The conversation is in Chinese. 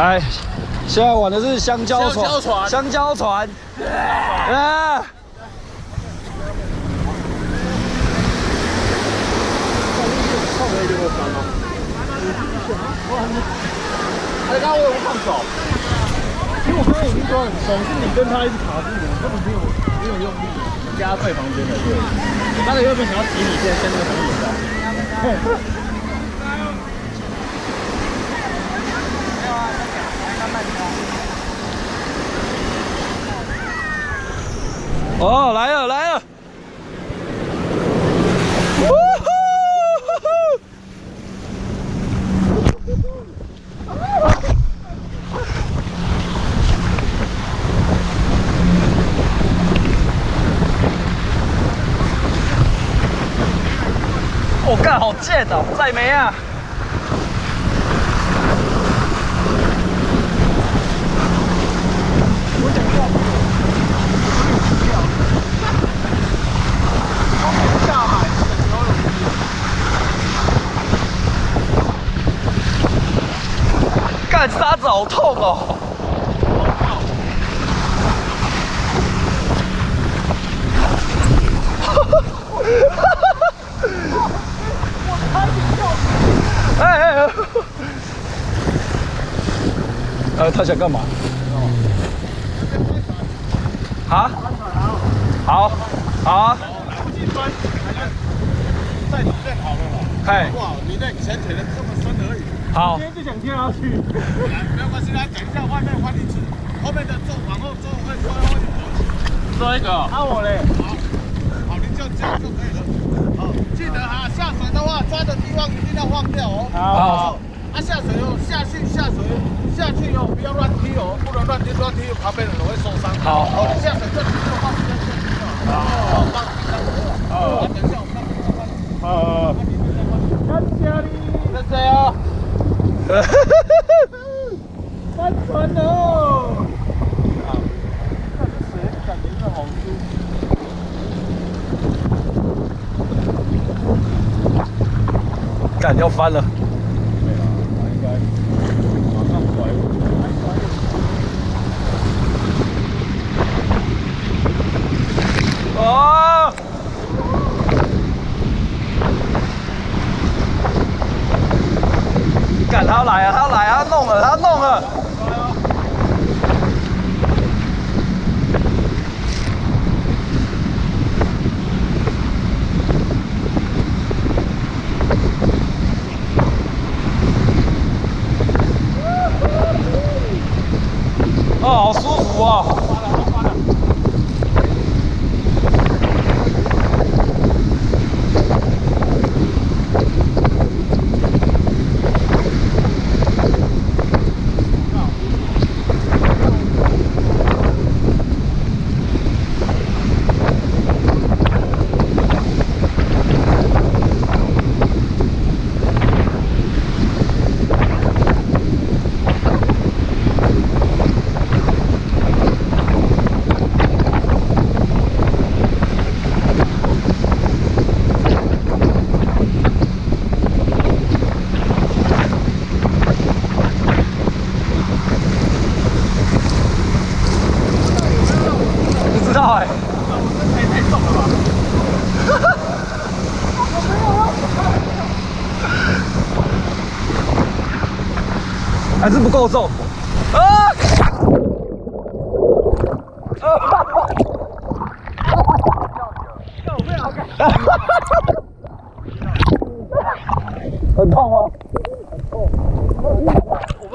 哎，现在玩的是香蕉船。香蕉船。啊！他刚刚为我放手，其实我刚刚已经抓很松，是你跟他一直卡住我，根本没有用力。加最旁边的对，我刚才原本想要提你，现在那个很远的。哦，来了来了！我干，好贱哦！载没啊？干，沙子好痛哦！他想干嘛？啊？好，好啊。在里面好了啦。嗨。哇，你那潜水的这么深而已。好。今天就想跳下去。没有关系，来等一下，外面换你去，后面的坐往后坐会坐后面。坐一个。啊我嘞。好，你就这样就可以了。好，记得哈，下水的话抓的地方一定要放掉哦。好。下水哦，下去哦，不要乱踢哦，不能乱踢，旁边的人会受伤。好，你下水这里就放这里。好，放等一下我们放。看家里，这谁啊？翻船了！看这水感觉是好舒服。干，要翻了。哦！干，他要来啊！他要来啊！他弄了！他弄了！哦，好舒服啊！还是不够重啊！很痛吗？很痛。